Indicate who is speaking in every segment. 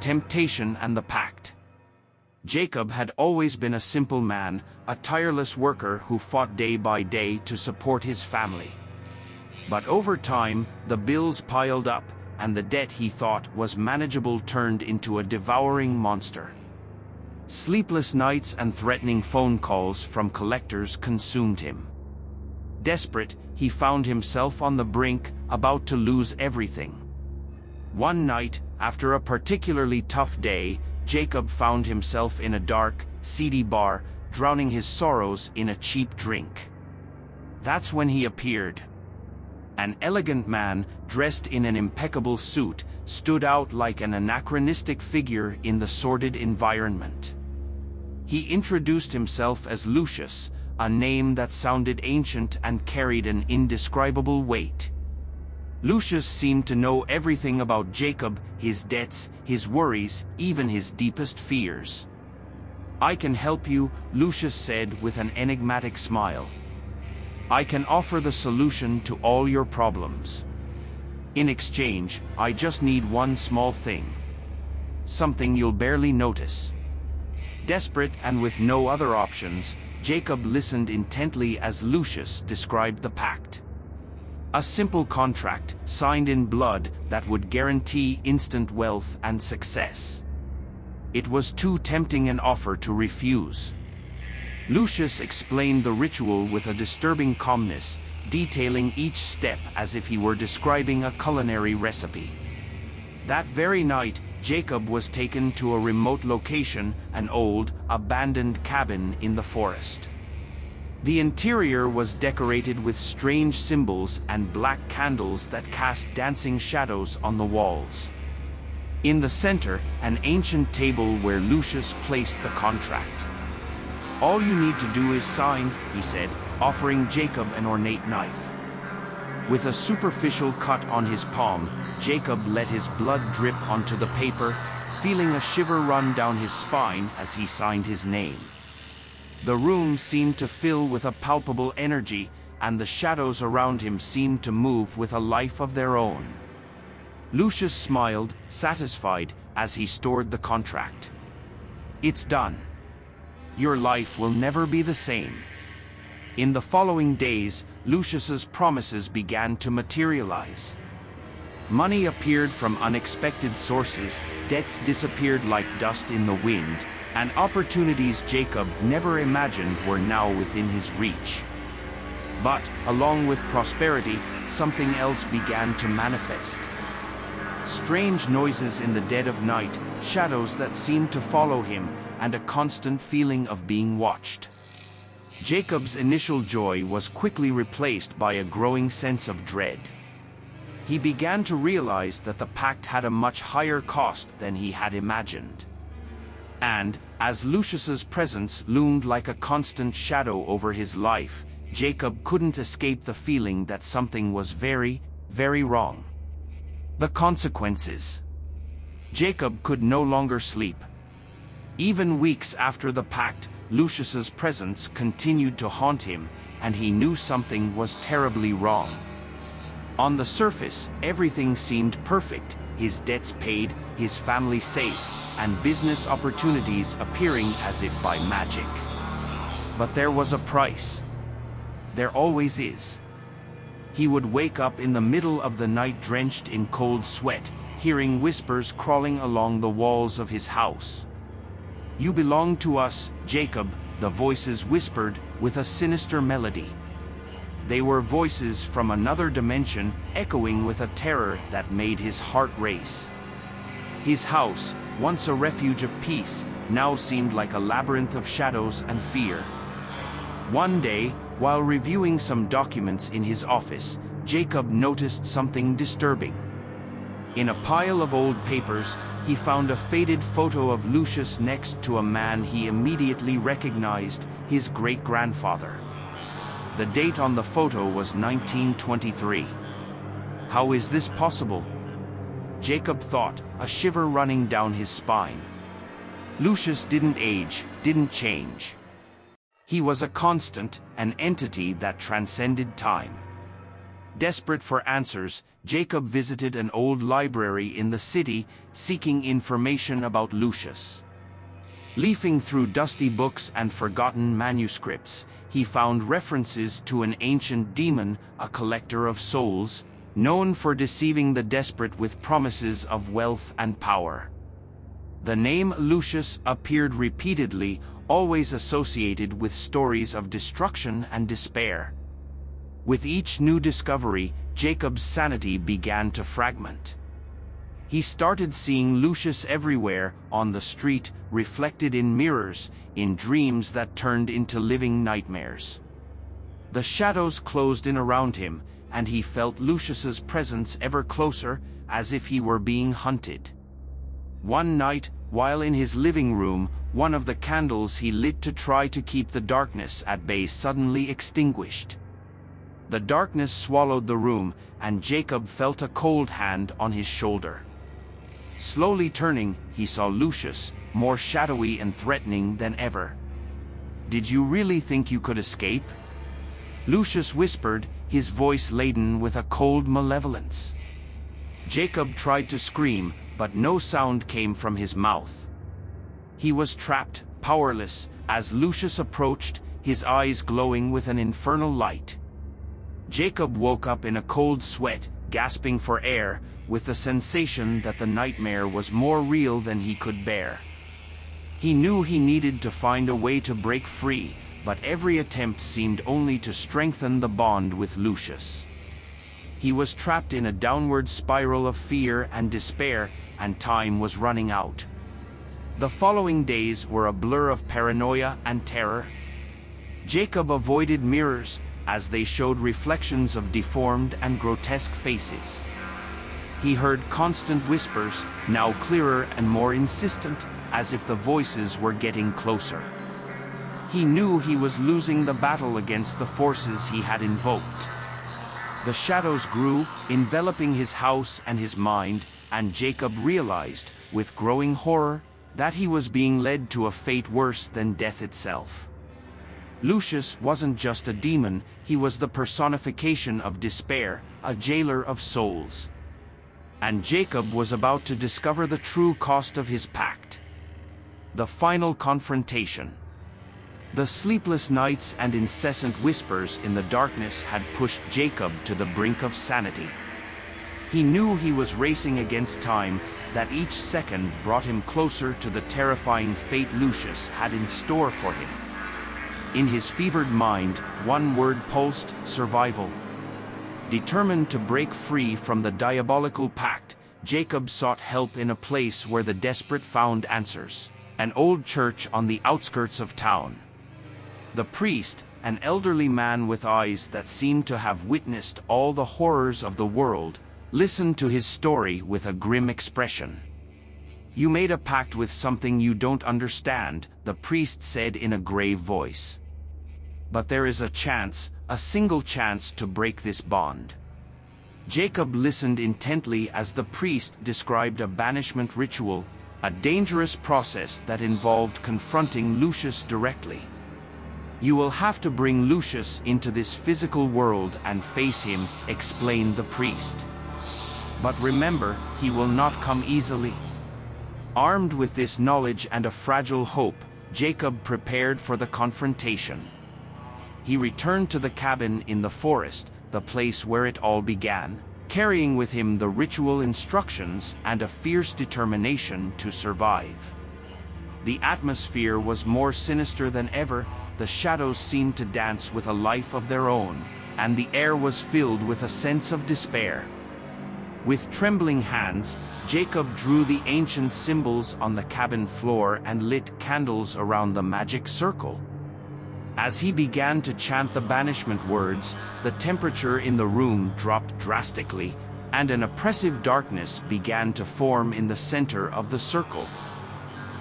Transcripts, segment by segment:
Speaker 1: temptation and the pact. Jacob had always been a simple man, a tireless worker who fought day by day to support his family. But over time, the bills piled up, and the debt he thought was manageable turned into a devouring monster. Sleepless nights and threatening phone calls from collectors consumed him. Desperate, he found himself on the brink, about to lose everything. One night, after a particularly tough day, Jacob found himself in a dark, seedy bar, drowning his sorrows in a cheap drink. That's when he appeared. An elegant man, dressed in an impeccable suit, stood out like an anachronistic figure in the sordid environment. He introduced himself as Lucius, a name that sounded ancient and carried an indescribable weight. Lucius seemed to know everything about Jacob, his debts, his worries, even his deepest fears. "I can help you," Lucius said with an enigmatic smile. "I can offer the solution to all your problems. In exchange, I just need one small thing. Something you'll barely notice." Desperate and with no other options, Jacob listened intently as Lucius described the pact. A simple contract, signed in blood, that would guarantee instant wealth and success. It was too tempting an offer to refuse. Lucius explained the ritual with a disturbing calmness, detailing each step as if he were describing a culinary recipe. That very night, Jacob was taken to a remote location, an old, abandoned cabin in the forest. The interior was decorated with strange symbols and black candles that cast dancing shadows on the walls. In the center, an ancient table where Lucius placed the contract. "All you need to do is sign," he said, offering Jacob an ornate knife. With a superficial cut on his palm, Jacob let his blood drip onto the paper, feeling a shiver run down his spine as he signed his name. The room seemed to fill with a palpable energy, and the shadows around him seemed to move with a life of their own. Lucius smiled, satisfied, as he stored the contract. "It's done. Your life will never be the same." In the following days, Lucius's promises began to materialize. Money appeared from unexpected sources, debts disappeared like dust in the wind, and opportunities Jacob never imagined were now within his reach. But, along with prosperity, something else began to manifest. Strange noises in the dead of night, shadows that seemed to follow him, and a constant feeling of being watched. Jacob's initial joy was quickly replaced by a growing sense of dread. He began to realize that the pact had a much higher cost than he had imagined. And, as Lucius's presence loomed like a constant shadow over his life, Jacob couldn't escape the feeling that something was very, very wrong. The consequences. Jacob could no longer sleep. Even weeks after the pact, Lucius's presence continued to haunt him, and he knew something was terribly wrong. On the surface, everything seemed perfect, his debts paid, his family safe, and business opportunities appearing as if by magic. But there was a price. There always is. He would wake up in the middle of the night drenched in cold sweat, hearing whispers crawling along the walls of his house. "You belong to us, Jacob," the voices whispered, with a sinister melody. They were voices from another dimension, echoing with a terror that made his heart race. His house, once a refuge of peace, now seemed like a labyrinth of shadows and fear. One day, while reviewing some documents in his office, Jacob noticed something disturbing. In a pile of old papers, he found a faded photo of Lucius next to a man he immediately recognized, his great-grandfather. The date on the photo was 1923. How is this possible? Jacob thought, a shiver running down his spine. Lucius didn't age, didn't change. He was a constant, an entity that transcended time. Desperate for answers, Jacob visited an old library in the city, seeking information about Lucius. Leafing through dusty books and forgotten manuscripts, he found references to an ancient demon, a collector of souls, known for deceiving the desperate with promises of wealth and power. The name Lucius appeared repeatedly, always associated with stories of destruction and despair. With each new discovery, Jacob's sanity began to fragment. He started seeing Lucius everywhere, on the street, reflected in mirrors, in dreams that turned into living nightmares. The shadows closed in around him, and he felt Lucius's presence ever closer, as if he were being hunted. One night, while in his living room, one of the candles he lit to try to keep the darkness at bay suddenly extinguished. The darkness swallowed the room, and Jacob felt a cold hand on his shoulder. Slowly turning, he saw Lucius, more shadowy and threatening than ever. "Did you really think you could escape?" Lucius whispered, his voice laden with a cold malevolence. Jacob tried to scream, but no sound came from his mouth. He was trapped, powerless, as Lucius approached, his eyes glowing with an infernal light. Jacob woke up in a cold sweat, gasping for air, with the sensation that the nightmare was more real than he could bear. He knew he needed to find a way to break free, but every attempt seemed only to strengthen the bond with Lucius. He was trapped in a downward spiral of fear and despair, and time was running out. The following days were a blur of paranoia and terror. Jacob avoided mirrors, as they showed reflections of deformed and grotesque faces. He heard constant whispers, now clearer and more insistent, as if the voices were getting closer. He knew he was losing the battle against the forces he had invoked. The shadows grew, enveloping his house and his mind, and Jacob realized, with growing horror, that he was being led to a fate worse than death itself. Lucius wasn't just a demon, he was the personification of despair, a jailer of souls. And Jacob was about to discover the true cost of his pact. The final confrontation. The sleepless nights and incessant whispers in the darkness had pushed Jacob to the brink of sanity. He knew he was racing against time, that each second brought him closer to the terrifying fate Lucius had in store for him. In his fevered mind, one word pulsed: survival. Determined to break free from the diabolical pact, Jacob sought help in a place where the desperate found answers: an old church on the outskirts of town. The priest, an elderly man with eyes that seemed to have witnessed all the horrors of the world, listened to his story with a grim expression. "You made a pact with something you don't understand," the priest said in a grave voice. "But there is a chance, a single chance to break this bond." Jacob listened intently as the priest described a banishment ritual, a dangerous process that involved confronting Lucius directly. "You will have to bring Lucius into this physical world and face him," explained the priest. "But remember, he will not come easily." Armed with this knowledge and a fragile hope, Jacob prepared for the confrontation. He returned to the cabin in the forest, the place where it all began, carrying with him the ritual instructions and a fierce determination to survive. The atmosphere was more sinister than ever, the shadows seemed to dance with a life of their own, and the air was filled with a sense of despair. With trembling hands, Jacob drew the ancient symbols on the cabin floor and lit candles around the magic circle. As he began to chant the banishment words, the temperature in the room dropped drastically, and an oppressive darkness began to form in the center of the circle.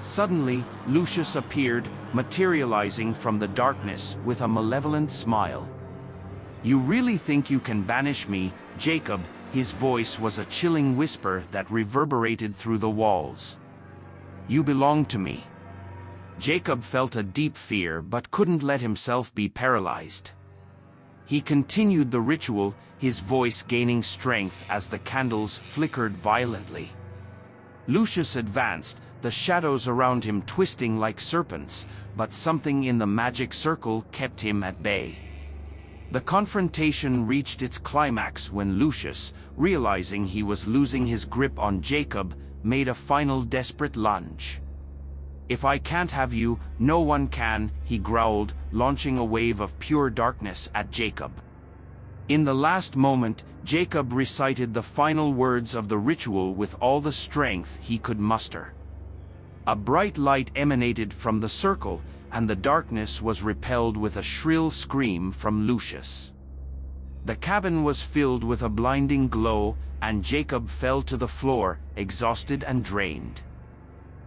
Speaker 1: Suddenly, Lucius appeared, materializing from the darkness with a malevolent smile. "You really think you can banish me, Jacob?" His voice was a chilling whisper that reverberated through the walls. "You belong to me." Jacob felt a deep fear but couldn't let himself be paralyzed. He continued the ritual, his voice gaining strength as the candles flickered violently. Lucius advanced, the shadows around him twisting like serpents, but something in the magic circle kept him at bay. The confrontation reached its climax when Lucius, realizing he was losing his grip on Jacob, made a final desperate lunge. "If I can't have you, no one can," he growled, launching a wave of pure darkness at Jacob. In the last moment, Jacob recited the final words of the ritual with all the strength he could muster. A bright light emanated from the circle, and the darkness was repelled with a shrill scream from Lucius. The cabin was filled with a blinding glow, and Jacob fell to the floor, exhausted and drained.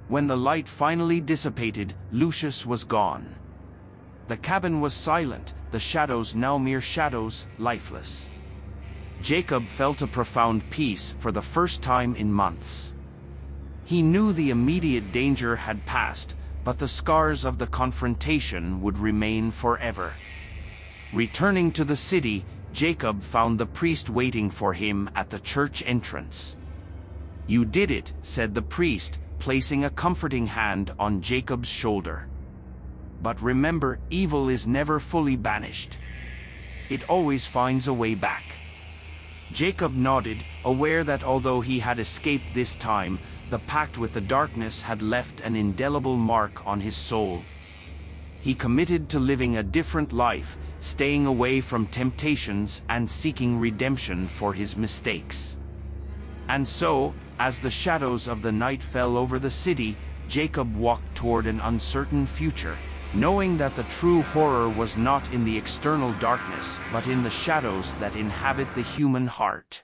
Speaker 1: When the light finally dissipated, Lucius was gone. The cabin was silent, the shadows now mere shadows, lifeless. Jacob felt a profound peace for the first time in months. He knew the immediate danger had passed, but the scars of the confrontation would remain forever. Returning to the city, Jacob found the priest waiting for him at the church entrance. "You did it," said the priest, placing a comforting hand on Jacob's shoulder. "But remember, evil is never fully banished. It always finds a way back." Jacob nodded, aware that although he had escaped this time, the pact with the darkness had left an indelible mark on his soul. He committed to living a different life, staying away from temptations and seeking redemption for his mistakes. And so, as the shadows of the night fell over the city, Jacob walked toward an uncertain future, knowing that the true horror was not in the external darkness, but in the shadows that inhabit the human heart.